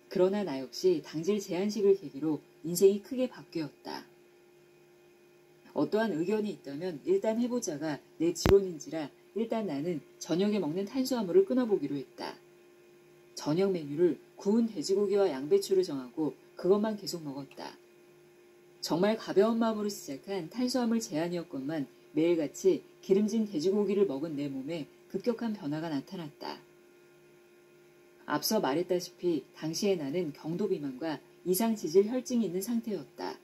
그러나 나 역시 당질 제한식을 계기로 인생이 크게 바뀌었다. 어떠한 의견이 있다면 일단 해보자가 내 지론인지라 일단 나는 저녁에 먹는 탄수화물을 끊어보기로 했다. 저녁 메뉴를 구운 돼지고기와 양배추를 정하고 그것만 계속 먹었다. 정말 가벼운 마음으로 시작한 탄수화물 제한이었건만 매일같이 기름진 돼지고기를 먹은 내 몸에 급격한 변화가 나타났다. 앞서 말했다시피 당시에 나는 경도비만과 이상지질 혈증이 있는 상태였다.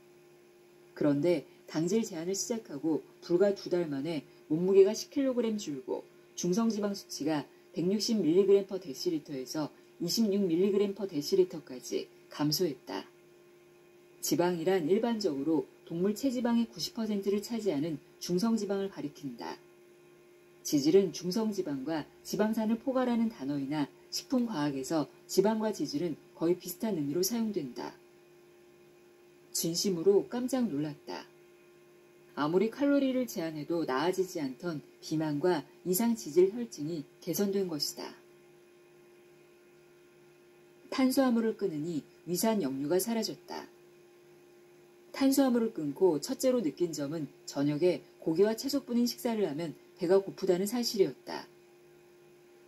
그런데 당질 제한을 시작하고 불과 2달 만에 몸무게가 10kg 줄고 중성지방 수치가 160mg/dl에서 26mg/dl까지 감소했다. 지방이란 일반적으로 동물 체지방의 90%를 차지하는 중성지방을 가리킨다. 지질은 중성지방과 지방산을 포괄하는 단어이나 식품과학에서 지방과 지질은 거의 비슷한 의미로 사용된다. 진심으로 깜짝 놀랐다. 아무리 칼로리를 제한해도 나아지지 않던 비만과 이상지질 혈증이 개선된 것이다. 탄수화물을 끊으니 위산 역류가 사라졌다. 탄수화물을 끊고 첫째로 느낀 점은 저녁에 고기와 채소뿐인 식사를 하면 배가 고프다는 사실이었다.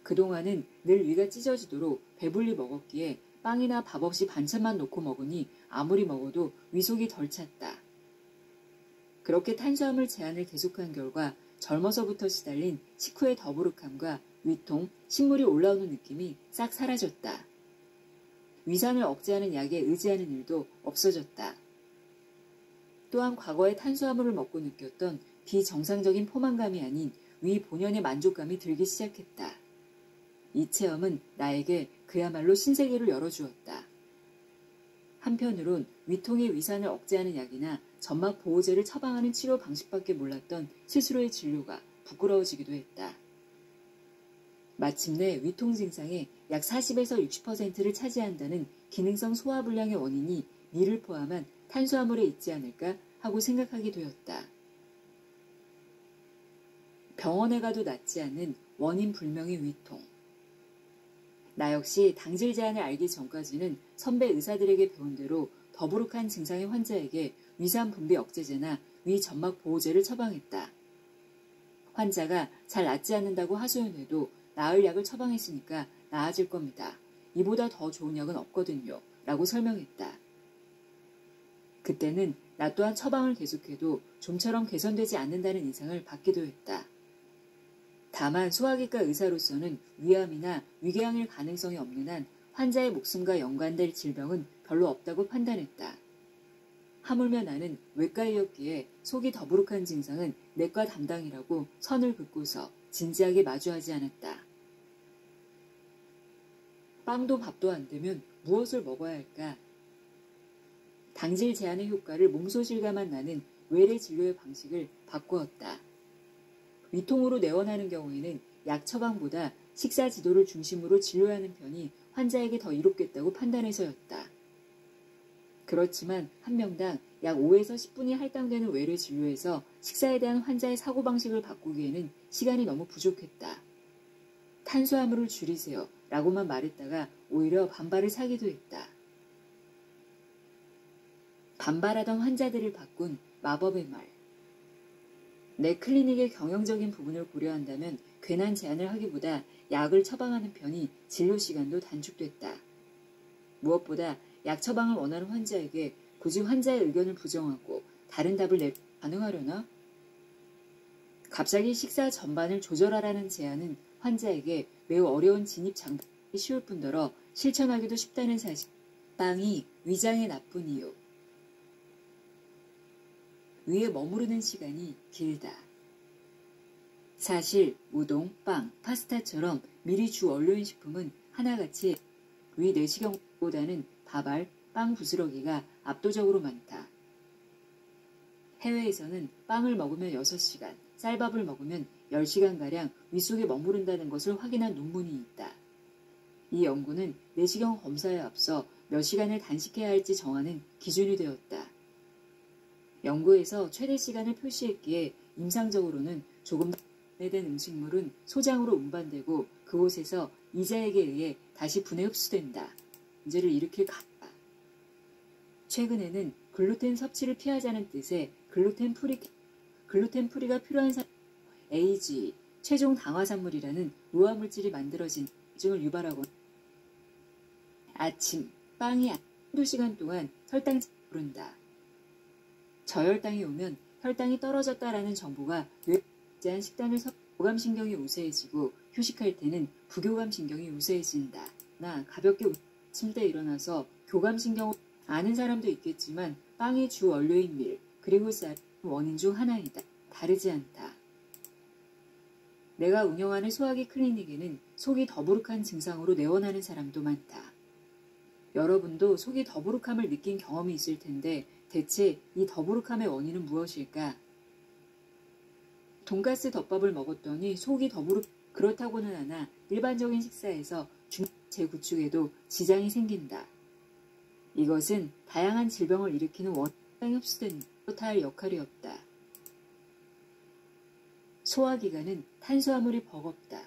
그동안은 늘 위가 찢어지도록 배불리 먹었기에 빵이나 밥 없이 반찬만 놓고 먹으니 아무리 먹어도 위속이 덜 찼다. 그렇게 탄수화물 제한을 계속한 결과 젊어서부터 시달린 식후의 더부룩함과 위통, 신물이 올라오는 느낌이 싹 사라졌다. 위산을 억제하는 약에 의지하는 일도 없어졌다. 또한 과거에 탄수화물을 먹고 느꼈던 비정상적인 포만감이 아닌 위 본연의 만족감이 들기 시작했다. 이 체험은 나에게 그야말로 신세계를 열어주었다. 한편으론 위통의 위산을 억제하는 약이나 점막 보호제를 처방하는 치료 방식밖에 몰랐던 스스로의 진료가 부끄러워지기도 했다. 마침내 위통 증상의 약 40에서 60%를 차지한다는 기능성 소화불량의 원인이 밀을 포함한 탄수화물에 있지 않을까 하고 생각하게 되었다. 병원에 가도 낫지 않는 원인 불명의 위통. 나 역시 당질 제한을 알기 전까지는 선배 의사들에게 배운 대로 더부룩한 증상의 환자에게 위산 분비 억제제나 위 점막 보호제를 처방했다. 환자가 잘 낫지 않는다고 하소연해도 나을 약을 처방했으니까 나아질 겁니다. 이보다 더 좋은 약은 없거든요. 라고 설명했다. 그때는 나 또한 처방을 계속해도 좀처럼 개선되지 않는다는 인상을 받기도 했다. 다만 소화기과 의사로서는 위암이나 위궤양일 가능성이 없는 한 환자의 목숨과 연관될 질병은 별로 없다고 판단했다. 하물며 나는 외과의였기에 속이 더부룩한 증상은 내과 담당이라고 선을 긋고서 진지하게 마주하지 않았다. 빵도 밥도 안 되면 무엇을 먹어야 할까? 당질 제한의 효과를 몸소 실감한 나는 외래 진료의 방식을 바꾸었다. 위통으로 내원하는 경우에는 약 처방보다 식사 지도를 중심으로 진료하는 편이 환자에게 더 이롭겠다고 판단해서였다. 그렇지만 한 명당 약 5에서 10분이 할당되는 외래 진료에서 식사에 대한 환자의 사고방식을 바꾸기에는 시간이 너무 부족했다. 탄수화물을 줄이세요 라고만 말했다가 오히려 반발을 사기도 했다. 반발하던 환자들을 바꾼 마법의 말. 내 클리닉의 경영적인 부분을 고려한다면 괜한 제안을 하기보다 약을 처방하는 편이 진료 시간도 단축됐다. 무엇보다 약 처방을 원하는 환자에게 굳이 환자의 의견을 부정하고 다른 답을 내 가능하려나? 갑자기 식사 전반을 조절하라는 제안은 환자에게 매우 어려운 진입 장벽이 쉬울 뿐더러 실천하기도 쉽다는 사실. 빵이 위장에 나쁜 이유. 위에 머무르는 시간이 길다. 사실 우동, 빵, 파스타처럼 미리 주 원료인 식품은 하나같이 위 내시경보다는 밥알, 빵 부스러기가 압도적으로 많다. 해외에서는 빵을 먹으면 6시간, 쌀밥을 먹으면 10시간가량 윗속에 머무른다는 것을 확인한 논문이 있다. 이 연구는 내시경 검사에 앞서 몇 시간을 단식해야 할지 정하는 기준이 되었다. 연구에서 최대 시간을 표시했기에 임상적으로는 조금 분해된 음식물은 소장으로 운반되고 그곳에서 이자액에 의해 다시 분해 흡수된다. 문제를 일으킬 가능성이 있다. 최근에는 글루텐 섭취를 피하자는 뜻의 글루텐 프리가 필요한 사람 AG, 최종 당화산물이라는 노화물질이 만들어진 증을 유발하거나 아침, 빵이 한두 시간 동안 혈당이 오른다. 저혈당이 오면 혈당이 떨어졌다라는 정보가 뇌한 식단을 교감신경이 우세해지고 휴식할 때는 부교감신경이 우세해진다. 나 가볍게 침대 일어나서 교감신경을 아는 사람도 있겠지만 빵의 주 원료인 밀 그리고 쌀 원인 중 하나이다. 다르지 않다. 내가 운영하는 소화기 클리닉에는 속이 더부룩한 증상으로 내원하는 사람도 많다. 여러분도 속이 더부룩함을 느낀 경험이 있을 텐데 대체 이 더부룩함의 원인은 무엇일까? 돈가스 덮밥을 먹었더니 속이 그렇다고는 하나 일반적인 식사에서 재구축에도 지장이 생긴다. 이것은 다양한 질병을 일으키는 원인이 흡수된 탓할 역할이 없다. 소화기관은 탄수화물이 버겁다.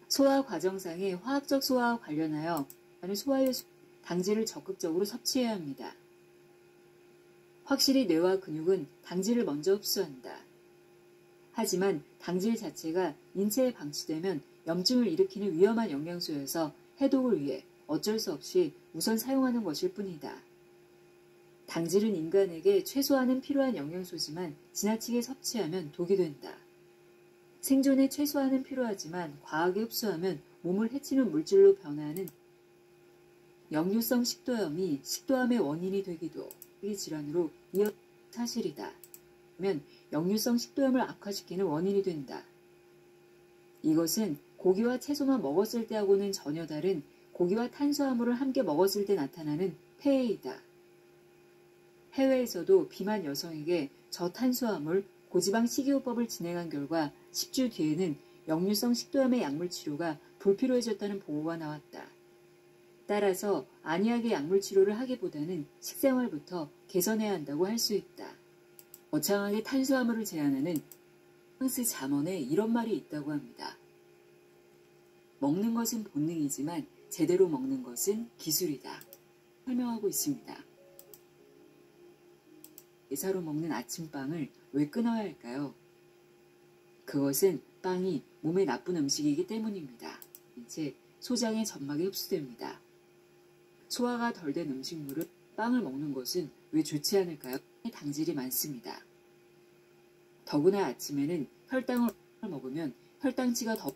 소화 과정상의 화학적 소화와 관련하여 소화효소 당질을 적극적으로 섭취해야 합니다. 확실히 뇌와 근육은 당질을 먼저 흡수한다. 하지만 당질 자체가 인체에 방치되면 염증을 일으키는 위험한 영양소여서 해독을 위해 어쩔 수 없이 우선 사용하는 것일 뿐이다. 당질은 인간에게 최소한은 필요한 영양소지만 지나치게 섭취하면 독이 된다. 생존에 최소한은 필요하지만 과하게 흡수하면 몸을 해치는 물질로 변화하는 역류성 식도염이 식도암의 원인이 되기도 이 질환으로 이어 사실이다. 그러면 역류성 식도염을 악화시키는 원인이 된다. 이것은 고기와 채소만 먹었을 때하고는 전혀 다른 고기와 탄수화물을 함께 먹었을 때 나타나는 폐해이다. 해외에서도 비만 여성에게 저탄수화물, 고지방 식이요법을 진행한 결과 10주 뒤에는 역류성 식도염의 약물 치료가 불필요해졌다는 보고가 나왔다. 따라서 안이하게 약물 치료를 하기보다는 식생활부터 개선해야 한다고 할 수 있다. 거창하게 탄수화물을 제한하는 프랑스 잠언에 이런 말이 있다고 합니다. 먹는 것은 본능이지만 제대로 먹는 것은 기술이다. 설명하고 있습니다. 예사로 먹는 아침빵을 왜 끊어야 할까요? 그것은 빵이 몸에 나쁜 음식이기 때문입니다. 이제 소장의 점막에 흡수됩니다. 소화가 덜 된 음식물을 빵을 먹는 것은 왜 좋지 않을까요? 당질이 많습니다. 더구나 아침에는 혈당을 먹으면 혈당치가 더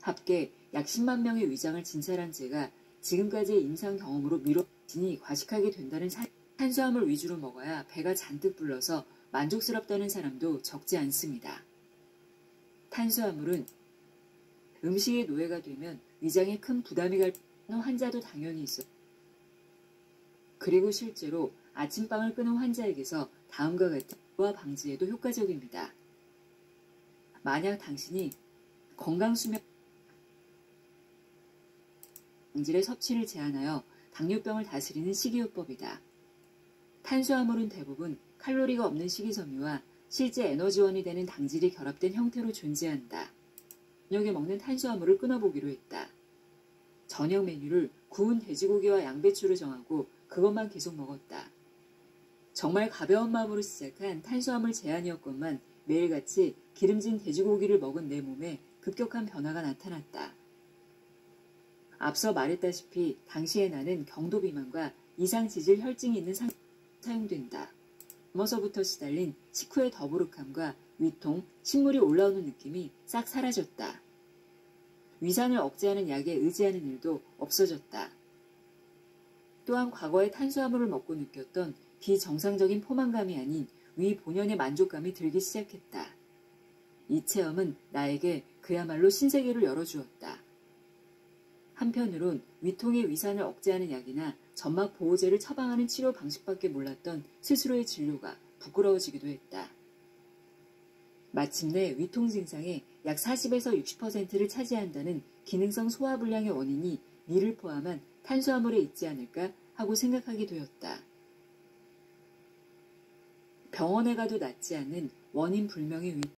합계 약 10만 명의 위장을 진찰한 제가 지금까지의 임상 경험으로 미뤄지니 과식하게 된다는 탄수화물 위주로 먹어야 배가 잔뜩 불러서 만족스럽다는 사람도 적지 않습니다. 탄수화물은 음식의 노예가 되면 위장에 큰 부담이 갈 환자도 당연히 있어. 그리고 실제로 아침빵을 끊은 환자에게서 다음과 같은 소화 방지에도 효과적입니다. 만약 당신이 건강수면 당질의 섭취를 제한하여 당뇨병을 다스리는 식이요법이다. 탄수화물은 대부분 칼로리가 없는 식이섬유와 실제 에너지원이 되는 당질이 결합된 형태로 존재한다. 저녁에 먹는 탄수화물을 끊어보기로 했다. 저녁 메뉴를 구운 돼지고기와 양배추로 정하고 그것만 계속 먹었다. 정말 가벼운 마음으로 시작한 탄수화물 제한이었건만 매일같이 기름진 돼지고기를 먹은 내 몸에 급격한 변화가 나타났다. 앞서 말했다시피 당시에 나는 경도비만과 이상지질 혈증이 있는 상태로 사용된다. 넘어서부터 시달린 식후의 더부룩함과 위통, 식물이 올라오는 느낌이 싹 사라졌다. 위산을 억제하는 약에 의지하는 일도 없어졌다. 또한 과거에 탄수화물을 먹고 느꼈던 비정상적인 포만감이 아닌 위 본연의 만족감이 들기 시작했다. 이 체험은 나에게 그야말로 신세계를 열어주었다. 한편으론 위통의 위산을 억제하는 약이나 점막 보호제를 처방하는 치료 방식밖에 몰랐던 스스로의 진료가 부끄러워지기도 했다. 마침내 위통 증상의 약 40에서 60%를 차지한다는 기능성 소화불량의 원인이 밀을 포함한 탄수화물에 있지 않을까 하고 생각하게 되었다. 병원에 가도 낫지 않는 원인 불명의 위통.